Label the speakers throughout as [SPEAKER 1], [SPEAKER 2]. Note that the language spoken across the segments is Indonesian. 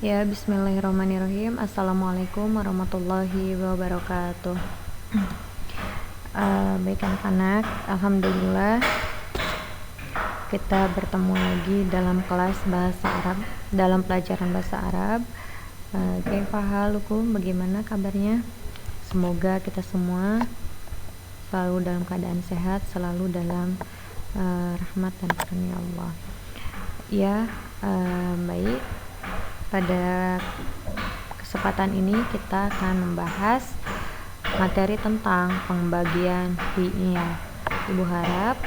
[SPEAKER 1] Ya, bismillahirrahmanirrahim. Assalamualaikum warahmatullahi wabarakatuh. Baik anak-anak, alhamdulillah kita bertemu lagi dalam kelas bahasa Arab, dalam pelajaran bahasa Arab. Kaifa halukum, bagaimana kabarnya? Semoga kita semua selalu dalam keadaan sehat, selalu dalam rahmat dan karunia Allah. Ya, baik. Pada kesempatan ini kita akan membahas materi tentang pembagian fiil. Ibu harap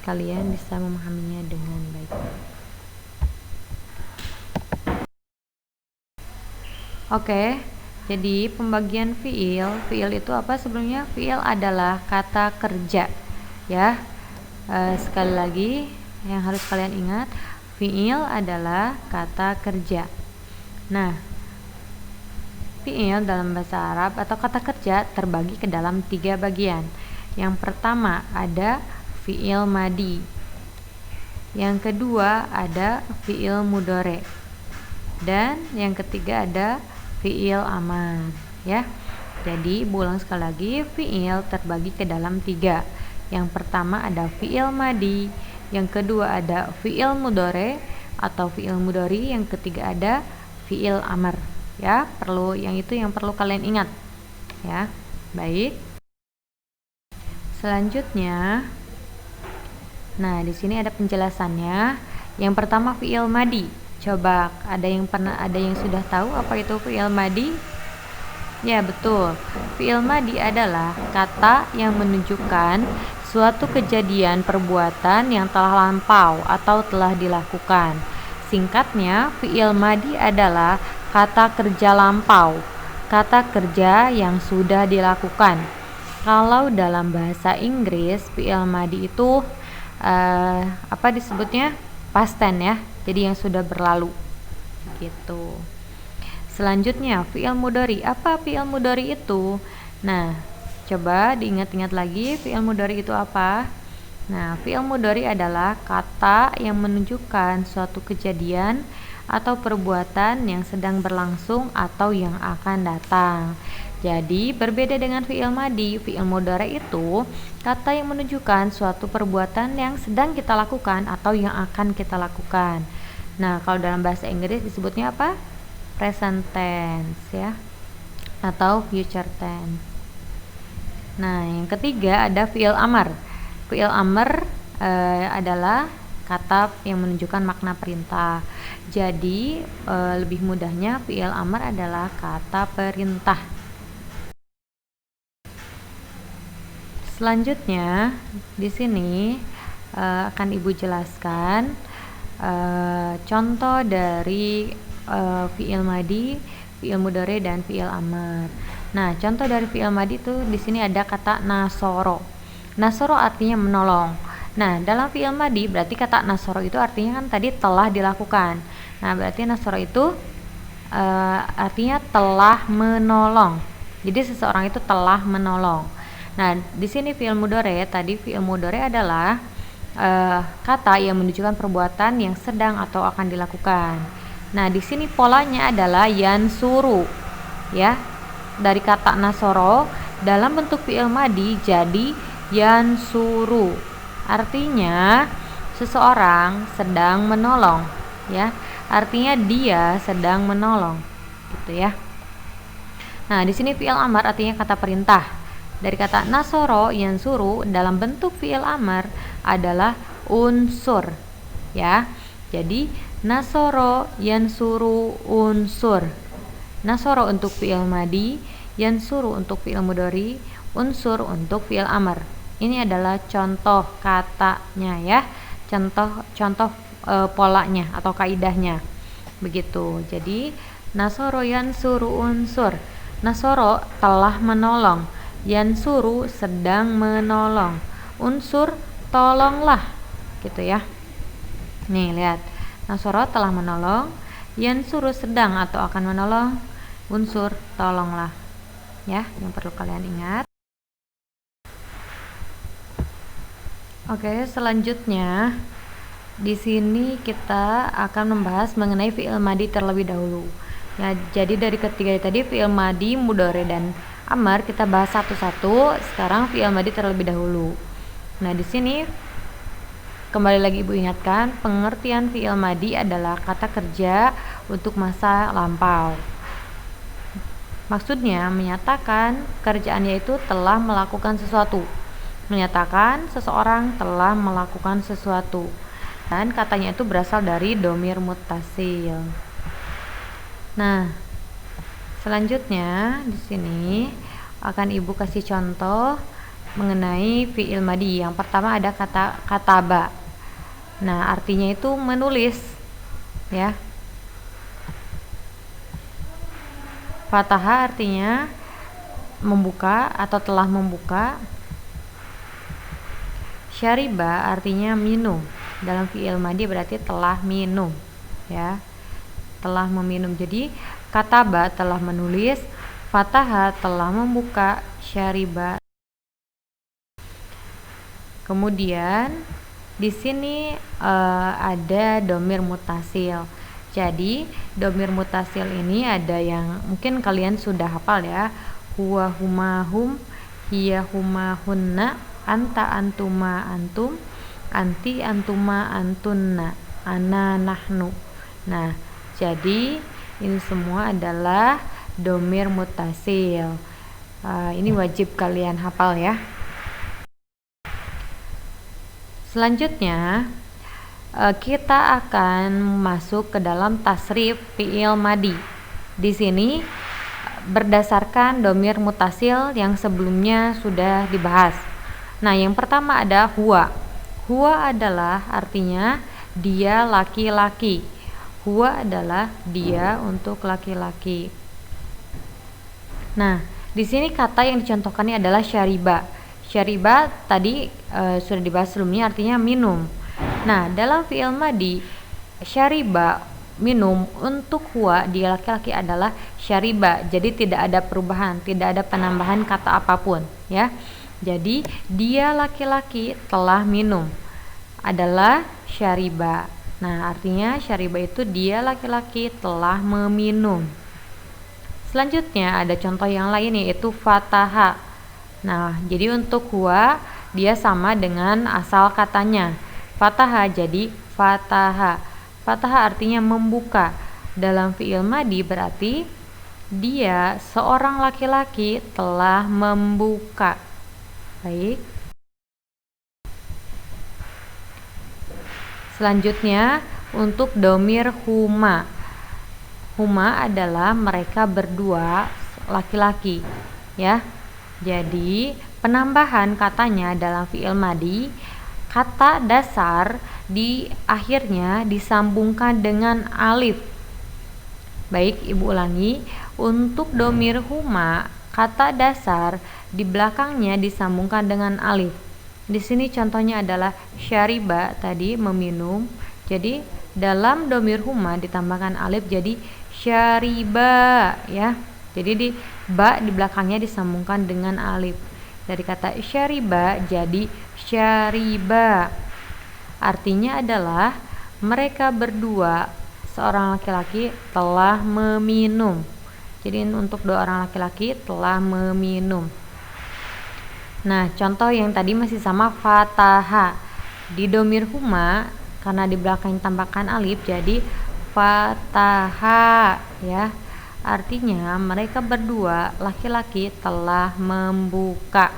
[SPEAKER 1] kalian bisa memahaminya dengan baik. Oke, jadi pembagian fiil itu apa sebenarnya? Fiil adalah kata kerja, ya. Sekali lagi yang harus kalian ingat, fiil adalah kata kerja. Nah, fiil dalam bahasa Arab atau kata kerja terbagi ke dalam 3 bagian. Yang pertama ada fiil madi. Yang kedua ada fiil mudhari. Dan yang ketiga ada fiil amar, ya. Jadi, ulang sekali lagi, fiil terbagi ke dalam 3. Yang pertama ada fiil madi, yang kedua ada fiil mudhari atau fiil mudhari, yang ketiga ada fiil amar, ya. Yang perlu kalian ingat, ya. Baik. Selanjutnya, nah di sini ada penjelasannya. Yang pertama fiil madi. Coba ada yang sudah tahu apa itu fiil madi? Ya, betul. Fiil madi adalah kata yang menunjukkan suatu kejadian perbuatan yang telah lampau atau telah dilakukan. Singkatnya, fiil madi adalah kata kerja lampau, kata kerja yang sudah dilakukan. Kalau dalam bahasa Inggris, fiil madi itu apa disebutnya? Past tense, ya. Jadi yang sudah berlalu. Gitu. Selanjutnya, fiil mudhari. Apa fiil mudhari itu? Nah, coba diingat-ingat lagi, fiil mudhari itu apa? Nah, fiil mudhari adalah kata yang menunjukkan suatu kejadian atau perbuatan yang sedang berlangsung atau yang akan datang. Jadi, berbeda dengan fiil madi, fiil mudhari itu kata yang menunjukkan suatu perbuatan yang sedang kita lakukan atau yang akan kita lakukan. Nah, kalau dalam bahasa Inggris disebutnya apa? Present tense, ya, atau future tense. Nah, yang ketiga ada fiil amar. Fiil amar adalah kata yang menunjukkan makna perintah. Jadi, lebih mudahnya fiil amar adalah kata perintah. Selanjutnya, di sini akan Ibu jelaskan contoh dari fiil madi, fiil mudhari, dan fiil amar. Nah, contoh dari fiil madi itu di sini ada kata nasoro. Nasoro artinya menolong. Nah, dalam fiil madi berarti kata nasoro itu artinya kan tadi telah dilakukan. Nah, berarti nasoro itu artinya telah menolong. Jadi seseorang itu telah menolong. Nah, di sini fiil mudhari, tadi fiil mudhari adalah kata yang menunjukkan perbuatan yang sedang atau akan dilakukan. Nah, di sini polanya adalah yansuru, ya. Dari kata nasoro dalam bentuk fiil madi jadi yansuru. Artinya seseorang sedang menolong, ya. Artinya dia sedang menolong, gitu ya. Nah, di sini fiil amar artinya kata perintah. Dari kata nasoro yansuru dalam bentuk fiil amar adalah unsur, ya. Jadi nasoro yansuru unsur. Nasoro untuk fiil madi, yansuru untuk fiil mudhari, unsur untuk fiil amar. Ini adalah contoh katanya, ya. Contoh polanya atau kaidahnya. Begitu. Jadi nasoro yansuru unsur. Nasoro telah menolong, yansuru sedang menolong, unsur tolonglah, gitu ya. Nih, lihat. Nasoro telah menolong, yansuru sedang atau akan menolong, unsur tolonglah, ya, yang perlu kalian ingat. Oke, selanjutnya di sini kita akan membahas mengenai fiil madi terlebih dahulu. Ya, jadi dari ketiga tadi fi'il madi, mudhari dan amar kita bahas satu-satu. Sekarang fi'il madi terlebih dahulu. Nah, di sini kembali lagi Ibu ingatkan, pengertian fi'il madi adalah kata kerja untuk masa lampau. Maksudnya menyatakan kerjaan yaitu telah melakukan sesuatu. Menyatakan seseorang telah melakukan sesuatu. Dan katanya itu berasal dari dhamir muttasil. Nah, selanjutnya di sini akan Ibu kasih contoh mengenai fi'il madi. Yang pertama ada kata kataba. Nah, artinya itu menulis, ya. Fataha artinya membuka atau telah membuka. Syariba artinya minum. Dalam fi'il madi berarti telah minum, ya. Telah meminum. Jadi kataba telah menulis, fataha telah membuka, syariba. Kemudian di sini ada dhamir muttasil. Jadi dhamir muttasil ini ada yang mungkin kalian sudah hafal ya. Huwa huma hum, hiya huma hunna, anta antuma antum, anti antuma antunna, ana nahnu. Nah, jadi ini semua adalah dhamir muttasil. Ini wajib kalian hafal ya. Selanjutnya kita akan masuk ke dalam tasrif fi'il madi. Di sini berdasarkan dhamir muttasil yang sebelumnya sudah dibahas. Nah, yang pertama ada huwa. Huwa adalah artinya dia laki-laki. Huwa adalah dia untuk laki-laki. Nah, di sini kata yang dicontohkannya adalah syariba. Syariba tadi sudah dibahas sebelumnya, artinya minum. Nah, dalam fi'il madi syariba minum, untuk huwa dia laki-laki adalah syariba. Jadi tidak ada perubahan, tidak ada penambahan kata apapun, ya. Jadi dia laki-laki telah minum adalah syariba. Nah, artinya syariba itu dia laki-laki telah meminum. Selanjutnya ada contoh yang lain yaitu fataha. Nah, jadi untuk huwa dia sama dengan asal katanya. Fataha jadi fataha. Fataha artinya membuka. Dalam fi'il madi berarti dia seorang laki-laki telah membuka. Baik. Selanjutnya untuk dhamir huma. Huma adalah mereka berdua laki-laki, ya. Jadi penambahan katanya dalam fi'il madi, kata dasar di akhirnya disambungkan dengan alif. Baik, Ibu ulangi. Untuk dhamir huma, kata dasar di belakangnya disambungkan dengan alif. Di sini contohnya adalah syariba tadi meminum. Jadi dalam dhamir huma ditambahkan alif jadi syariba, ya. Jadi di ba di belakangnya disambungkan dengan alif. Dari kata syariba jadi syariba. Artinya adalah mereka berdua seorang laki-laki telah meminum. Jadi untuk dua orang laki-laki telah meminum. Nah, contoh yang tadi masih sama fataha. Di dhamir huma karena di belakang tambahkan alif jadi fataha, ya. Artinya mereka berdua laki-laki telah membuka.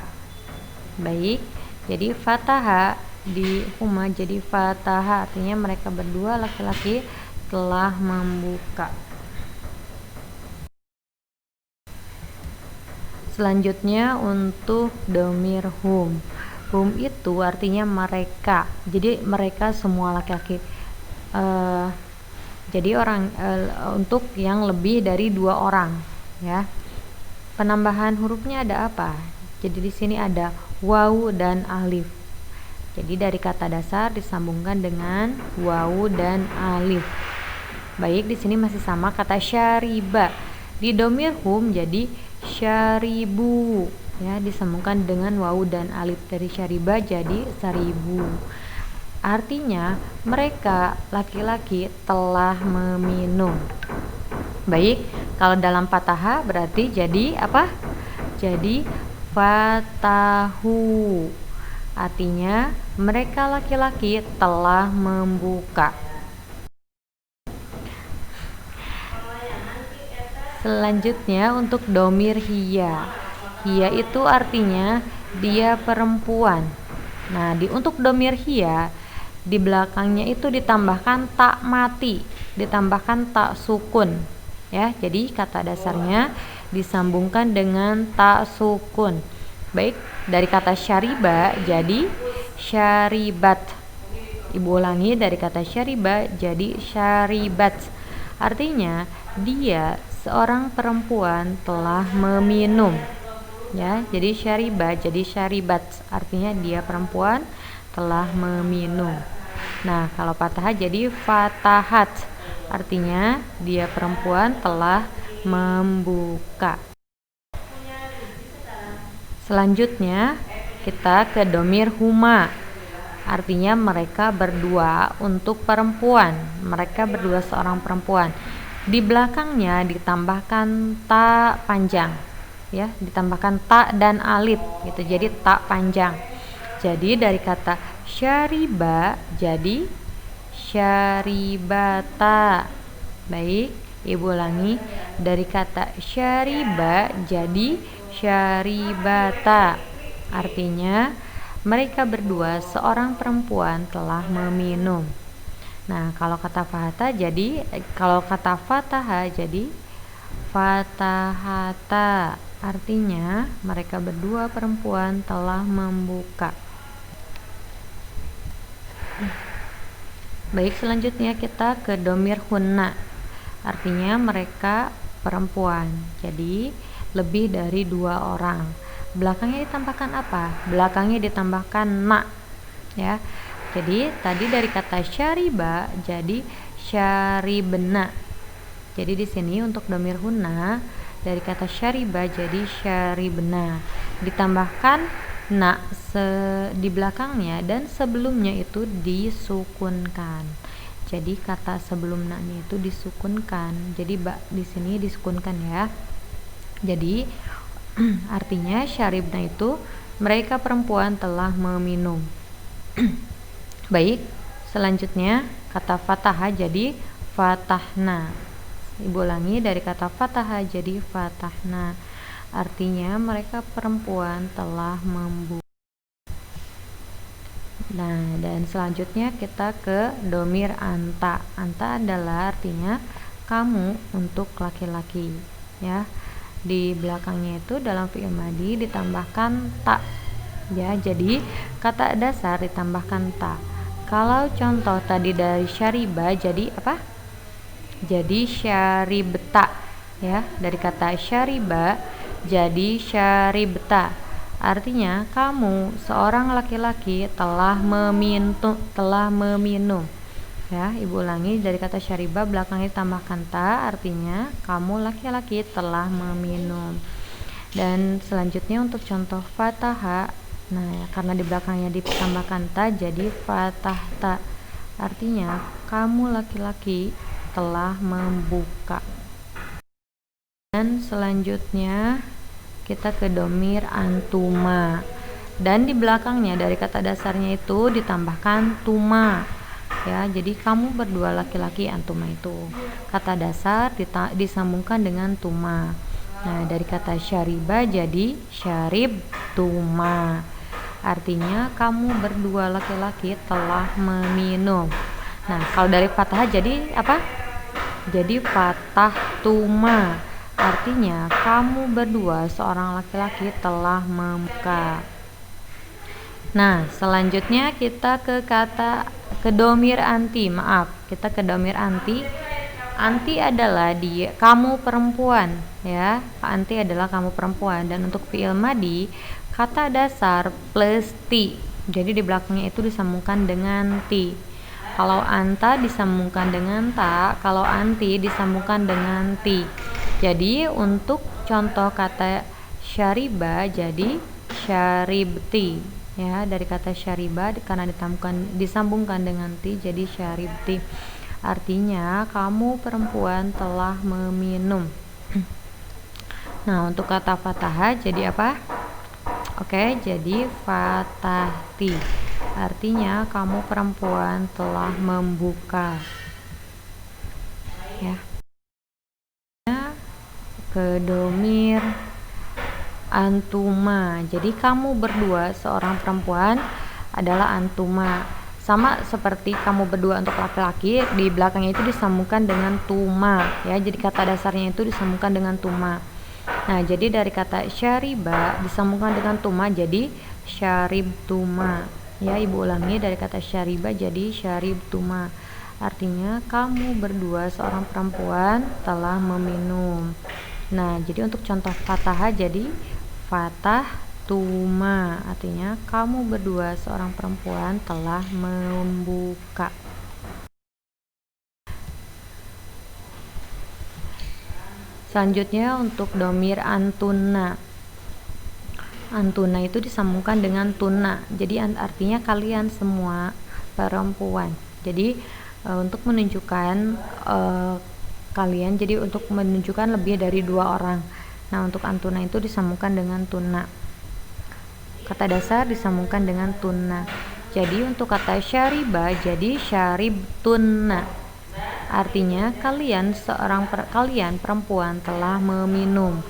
[SPEAKER 1] Baik. Jadi fataha di huma jadi fataha, artinya mereka berdua laki-laki telah membuka. Selanjutnya untuk dhamir hum. Hum itu artinya mereka. Jadi mereka semua laki-laki. Jadi untuk yang lebih dari 2 orang, ya. Penambahan hurufnya ada apa? Jadi di sini ada wawu dan alif. Jadi dari kata dasar disambungkan dengan wawu dan alif. Baik, di sini masih sama kata syariba. Di dhamir hum jadi syaribu, ya, disambungkan dengan wawu dan alif. Dari syariba jadi saribu. Artinya mereka laki-laki telah meminum. Baik, kalau dalam fataha berarti jadi apa? Jadi fatahu. Artinya mereka laki-laki telah membuka. Selanjutnya untuk domir hiya. Hiya itu artinya dia perempuan. Nah, untuk domir hiya di belakangnya itu ditambahkan tak mati, ditambahkan tak sukun. Ya, jadi kata dasarnya disambungkan dengan tak sukun. Baik, dari kata syariba jadi syaribat. Ibu ulangi, dari kata syariba jadi syaribat. Artinya dia seorang perempuan telah meminum. Ya, jadi syariba jadi syaribat. Artinya dia perempuan telah meminum. Nah, kalau fataha jadi fatahat. Artinya dia perempuan telah membuka. Selanjutnya kita ke domir huma. Artinya mereka berdua untuk perempuan. Mereka berdua seorang perempuan. Di belakangnya ditambahkan ta panjang. Ya, ditambahkan ta dan alif gitu. Jadi ta panjang. Jadi dari kata syariba jadi syaribata. Baik, Ibu ulangi. Dari kata syariba jadi syaribata. Artinya mereka berdua seorang perempuan telah meminum. Nah, kalau kata fataha jadi fatahata. Artinya mereka berdua perempuan telah membuka. Baik, selanjutnya kita ke domir hunna. Artinya mereka perempuan. Jadi lebih dari 2 orang. Belakangnya ditambahkan apa? Belakangnya ditambahkan na. Ya. Jadi tadi dari kata syariba jadi syaribna. Jadi di sini untuk domir hunna dari kata syariba jadi syaribna. Ditambahkan na di belakangnya dan sebelumnya itu disukunkan. Jadi kata sebelum na-nya itu disukunkan. Jadi di sini disukunkan ya. Jadi artinya syaribna itu mereka perempuan telah meminum. Baik, selanjutnya kata fataha jadi fatahna. Ibu ulangi, dari kata fataha jadi fatahna. Artinya mereka perempuan telah membuka. Nah, dan selanjutnya kita ke domir anta. Anta adalah artinya kamu untuk laki-laki, ya. Di belakangnya itu dalam fi'il madhi ditambahkan ta. Ya, jadi kata dasar ditambahkan ta. Kalau contoh tadi dari syariba jadi apa? Jadi syaribta, ya. Dari kata syariba jadi syaribta. Artinya kamu seorang laki-laki telah meminum. Ya, Ibu ulangi, dari kata syariba belakangnya tambahkan ta, artinya kamu laki-laki telah meminum. Dan selanjutnya untuk contoh fataha, nah karena di belakangnya ditambahkan ta jadi fatahta. Artinya kamu laki-laki telah membuka. Dan selanjutnya kita ke domir antuma. Dan di belakangnya dari kata dasarnya itu ditambahkan tuma. Ya, jadi kamu berdua laki-laki, antuma itu kata dasar disambungkan dengan tuma. Nah, dari kata syariba jadi syarib tuma. Artinya kamu berdua laki-laki telah meminum. Nah, kalau dari fathah jadi apa? Jadi fatah tuma. Artinya kamu berdua seorang laki-laki telah membuka. Nah, selanjutnya kita ke domir anti. Kita ke domir anti. Anti adalah kamu perempuan, ya. Anti adalah kamu perempuan, dan untuk fi'il madhi kata dasar plus ti. Jadi di belakangnya itu disambungkan dengan ti. Kalau anta disambungkan dengan ta, kalau anti disambungkan dengan ti. Jadi untuk contoh kata syariba jadi syaribti. Ya, dari kata syariba karena disambungkan dengan ti jadi syaribti. artinya kamu perempuan telah meminum. Nah, untuk kata fataha jadi apa? Oke, jadi fatahti, artinya kamu perempuan telah membuka. Ya. Ke domir antuma, jadi kamu berdua seorang perempuan adalah antuma, sama seperti kamu berdua untuk laki-laki, di belakangnya itu disambungkan dengan tuma ya, jadi kata dasarnya itu disambungkan dengan tuma. Nah, jadi dari kata syariba disambungkan dengan tuma jadi syarib tuma ya. Ibu ulangi, dari kata syariba jadi syarib tuma, artinya kamu berdua seorang perempuan telah meminum. Nah, jadi untuk contoh fataha jadi fatah tuma, artinya kamu berdua seorang perempuan telah membuka. Selanjutnya untuk domir antuna. Antuna itu disambungkan dengan tuna, jadi artinya kalian semua perempuan. Jadi untuk menunjukkan kalian, jadi untuk menunjukkan lebih dari 2 orang. Nah, untuk antuna itu disambungkan dengan tuna. Kata dasar disambungkan dengan tuna. Jadi untuk kata syariba jadi syarib tuna, artinya kalian perempuan telah meminum.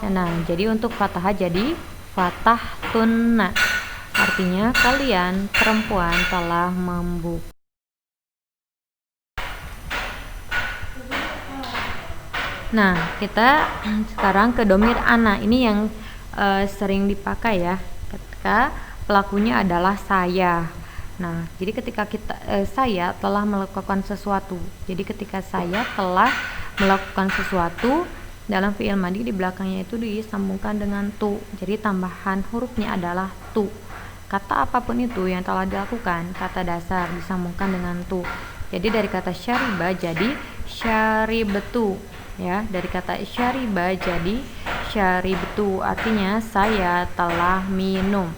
[SPEAKER 1] Nah, jadi untuk fatahah jadi fatah tunna, artinya kalian perempuan telah membuka. Nah, kita sekarang ke domir ana. Ini yang sering dipakai ya ketika pelakunya adalah saya. Nah, jadi ketika saya telah melakukan sesuatu. Jadi ketika saya telah melakukan sesuatu, dalam fi'il madhi di belakangnya itu disambungkan dengan tu. Jadi tambahan hurufnya adalah tu. Kata apapun itu yang telah dilakukan, kata dasar disambungkan dengan tu. Jadi dari kata syariba jadi syaribtu ya. Dari kata syariba jadi syaribtu, artinya saya telah minum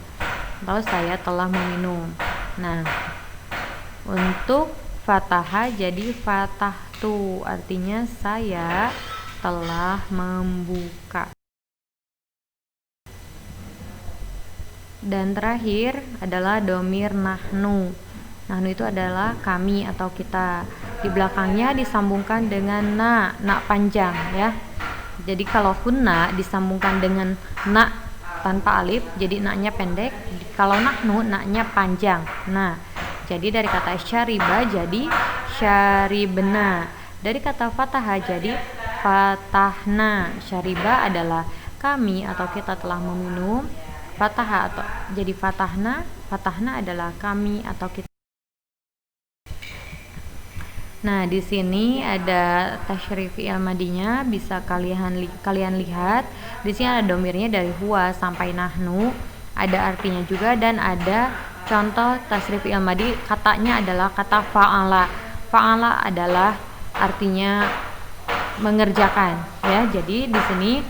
[SPEAKER 1] atau saya telah meminum. Nah, untuk fataha jadi fatahtu, artinya saya telah membuka. Dan terakhir adalah domir nahnu. Nahnu itu adalah kami atau kita. Di belakangnya disambungkan dengan na panjang ya. Jadi kalau hunna disambungkan dengan na tanpa alif, jadi na-nya pendek. Kalau nahnu na-nya panjang. Nah, jadi dari kata syariba jadi syaribna. Dari kata fataha jadi fatahna. Syariba adalah kami atau kita telah meminum. Fataha atau jadi fatahna. Fatahna adalah kami atau kita. Nah, di sini ada tasyrif fi'il madinya, bisa kalian lihat. Di sini ada domirnya dari huwa sampai nahnu, ada artinya juga, dan ada contoh tasyrif fi'il madi. Katanya adalah kata fa'ala. Fa'ala adalah artinya mengerjakan ya. Jadi di sini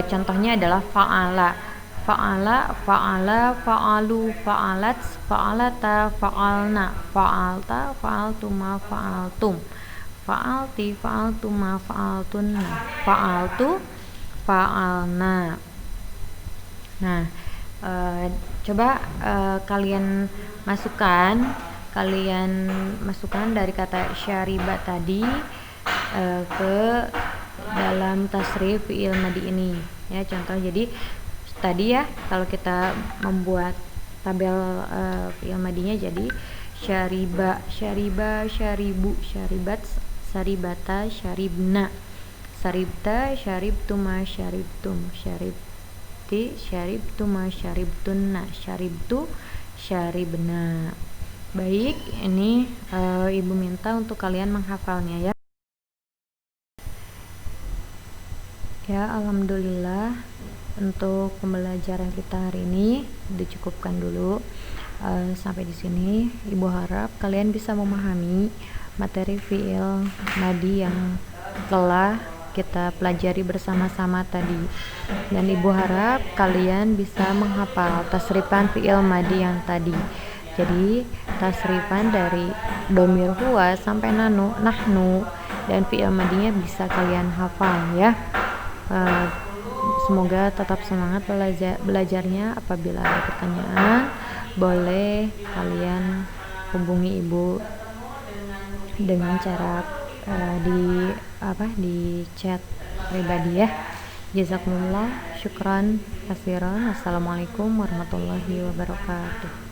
[SPEAKER 1] contohnya adalah fa'ala. Fa'ala, fa'ala, fa'alu, fa'alat, fa'alata, fa'alna, fa'alta, fa'altuma, fa'altum, fa'alti, fa'altuma, fa'altunna, fa'altu, fa'alna. Nah, coba kalian masukkan dari kata syariba tadi ke dalam tasrif fi'il madi ini ya. Contoh, jadi tadi ya, kalau kita membuat tabel fi'il madinya jadi syariba, syariba, syaribu, syaribat, syaribata, syaribna, syaribta, syaribtuma, syaribtum, syaribti, syaribtuma, syaribtunna, syaribtu, syaribna. Baik, ini ibu minta untuk kalian menghafalnya ya. Ya, alhamdulillah untuk pembelajaran kita hari ini dicukupkan dulu sampai di sini. Ibu harap kalian bisa memahami materi fi'il madi yang telah kita pelajari bersama-sama tadi, dan ibu harap kalian bisa menghafal tasrifan fi'il madi yang tadi. Jadi tasrifan dari domir huwa sampai nahnu dan fi'il madinya bisa kalian hafal ya. Semoga tetap semangat belajarnya. Apabila ada pertanyaan, boleh kalian hubungi ibu dengan cara di chat pribadi ya. Jazakumullah, syukran kasiran. Assalamualaikum warahmatullahi wabarakatuh.